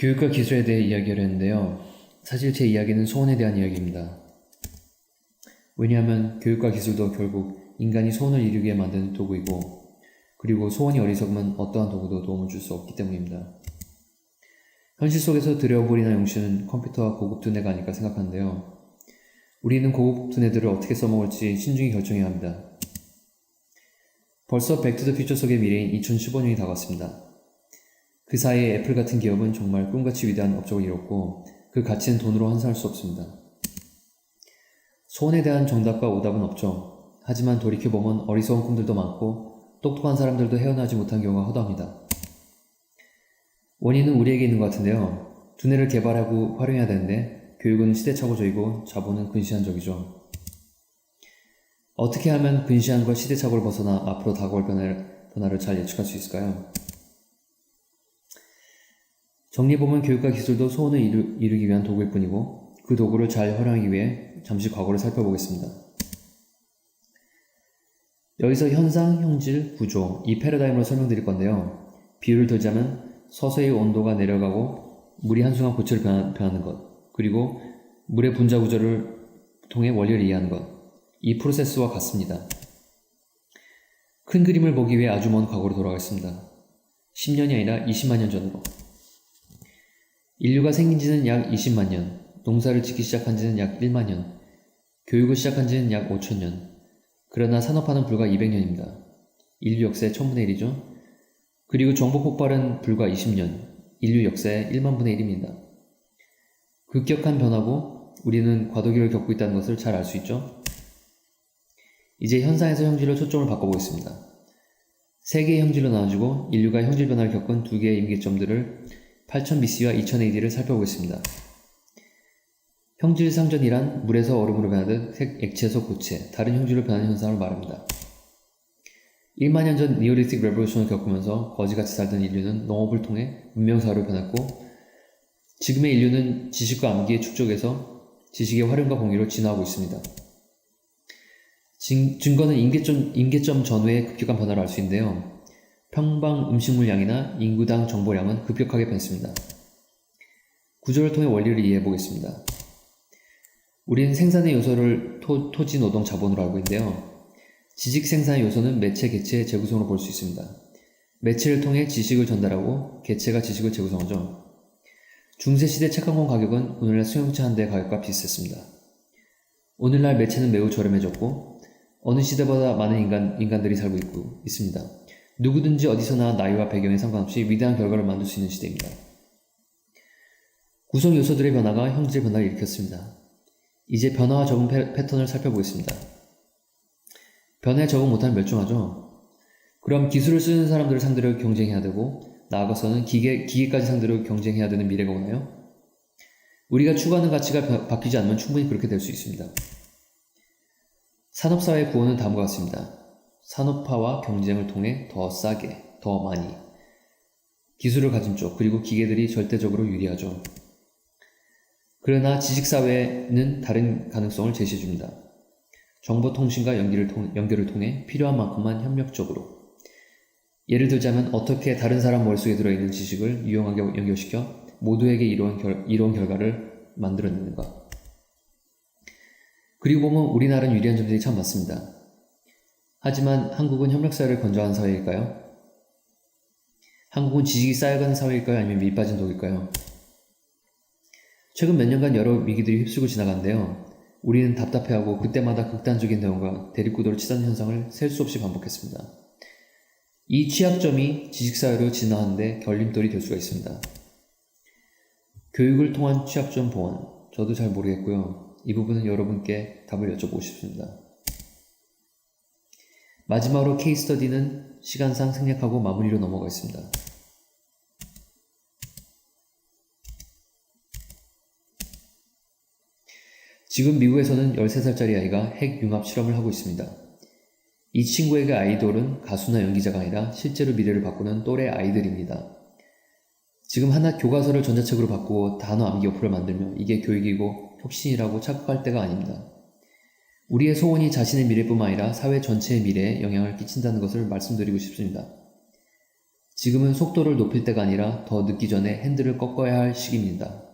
교육과 기술에 대해 이야기를 했는데요. 사실 제 이야기는 소원에 대한 이야기입니다. 왜냐하면 교육과 기술도 결국 인간이 소원을 이루게 만드는 도구이고, 그리고 소원이 어리석으면 어떠한 도구도 도움을 줄 수 없기 때문입니다. 현실 속에서 드래어볼이나 용신은 컴퓨터와 고급 두뇌가 아닐까 생각하는데요. 우리는 고급 두뇌들을 어떻게 써먹을지 신중히 결정해야 합니다. 벌써 백투더퓨처 속의 미래인 2015년이 다가왔습니다. 그 사이에 애플 같은 기업은 정말 꿈같이 위대한 업적을 이뤘고 그 가치는 돈으로 환산할 수 없습니다. 소원에 대한 정답과 오답은 없죠. 하지만 돌이켜보면 어리석은 꿈들도 많고 똑똑한 사람들도 헤어나지 못한 경우가 허다합니다. 원인은 우리에게 있는 것 같은데요. 두뇌를 개발하고 활용해야 되는데 교육은 시대착오적이고 자본은 근시안적이죠. 어떻게 하면 근시안과 시대착오를 벗어나 앞으로 다가올 변화를 잘 예측할 수 있을까요? 정리해보면 교육과 기술도 소원을 이루기 위한 도구일 뿐이고 그 도구를 잘 활용하기 위해 잠시 과거를 살펴보겠습니다. 여기서 현상, 형질, 구조, 이 패러다임으로 설명드릴 건데요. 비유를 들자면 서서히 온도가 내려가고 물이 한순간 고체로 변하는 것, 그리고 물의 분자 구조를 통해 원리를 이해하는 것, 이 프로세스와 같습니다. 큰 그림을 보기 위해 아주 먼 과거로 돌아가겠습니다. 10년이 아니라 20만 년 전으로. 인류가 생긴 지는 약 20만 년, 농사를 짓기 시작한 지는 약 1만 년, 교육을 시작한 지는 약 5천 년, 그러나 산업화는 불과 200년입니다. 인류 역사의 1000분의 1이죠. 그리고 정보 폭발은 불과 20년, 인류 역사의 1만 분의 1입니다. 급격한 변화고 우리는 과도기를 겪고 있다는 것을 잘 알 수 있죠. 이제 현상에서 형질로 초점을 바꿔보겠습니다. 세 개의 형질로 나눠지고 인류가 형질 변화를 겪은 두 개의 임계점들을 8000 BC와 2000 AD를 살펴보겠습니다. 형질 상전이란 물에서 얼음으로 변하듯 액체에서 고체, 다른 형질로 변하는 현상을 말합니다. 1만 년 전 니오리틱 레볼루션을 겪으면서 거지같이 살던 인류는 농업을 통해 문명사회로 변했고 지금의 인류는 지식과 암기의 축적에서 지식의 활용과 공유로 진화하고 있습니다. 증거는 임계점 전후의 급격한 변화를 알 수 있는데요. 평방 음식물량이나 인구당 정보량은 급격하게 변했습니다. 구조를 통해 원리를 이해해 보겠습니다. 우리는 생산의 요소를 토지, 노동, 자본으로 알고 있는데요. 지식 생산의 요소는 매체, 개체, 재구성으로 볼 수 있습니다. 매체를 통해 지식을 전달하고 개체가 지식을 재구성하죠. 중세시대 채광권 가격은 오늘날 수용차 한 대 가격과 비슷했습니다. 오늘날 매체는 매우 저렴해졌고 어느 시대보다 많은 인간들이 살고 있습니다. 누구든지 어디서나 나이와 배경에 상관없이 위대한 결과를 만들 수 있는 시대입니다. 구성 요소들의 변화가 형질 변화를 일으켰습니다. 이제 변화와 적응 패턴을 살펴보겠습니다. 변화에 적응 못하면 멸종하죠. 그럼 기술을 쓰는 사람들을 상대로 경쟁해야 되고 나아가서는 기계까지 상대로 경쟁해야 되는 미래가 오나요? 우리가 추구하는 가치가 바뀌지 않으면 충분히 그렇게 될 수 있습니다. 산업사회의 구호는 다음과 같습니다. 산업화와 경쟁을 통해 더 싸게, 더 많이. 기술을 가진 쪽, 그리고 기계들이 절대적으로 유리하죠. 그러나 지식사회는 다른 가능성을 제시해줍니다. 정보통신과 연결을 통해 필요한 만큼만 협력적으로. 예를 들자면 어떻게 다른 사람 머릿속에 들어있는 지식을 유용하게 연결시켜 모두에게 이로운 결과를 만들어내는가. 그리고 보면 우리나라는 유리한 점들이 참 많습니다. 하지만 한국은 협력사회를 건조한 사회일까요? 한국은 지식이 쌓여가는 사회일까요? 아니면 밑빠진 독일까요? 최근 몇 년간 여러 위기들이 휩쓸고 지나갔는데요. 우리는 답답해하고 그때마다 극단적인 대응과 대립구도를 치닫는 현상을 셀 수 없이 반복했습니다. 이 취약점이 지식사회로 진화하는데 걸림돌이 될 수가 있습니다. 교육을 통한 취약점 보완, 저도 잘 모르겠고요. 이 부분은 여러분께 답을 여쭤보고 싶습니다. 마지막으로 케이스 스터디는 시간상 생략하고 마무리로 넘어가겠습니다. 지금 미국에서는 13살짜리 아이가 핵 융합 실험을 하고 있습니다. 이 친구에게 아이돌은 가수나 연기자가 아니라 실제로 미래를 바꾸는 또래 아이들입니다. 지금 하나 교과서를 전자책으로 바꾸고 단어 암기 어플을 만들며 이게 교육이고 혁신이라고 착각할 때가 아닙니다. 우리의 소원이 자신의 미래뿐만 아니라 사회 전체의 미래에 영향을 끼친다는 것을 말씀드리고 싶습니다. 지금은 속도를 높일 때가 아니라 더 늦기 전에 핸들을 꺾어야 할 시기입니다.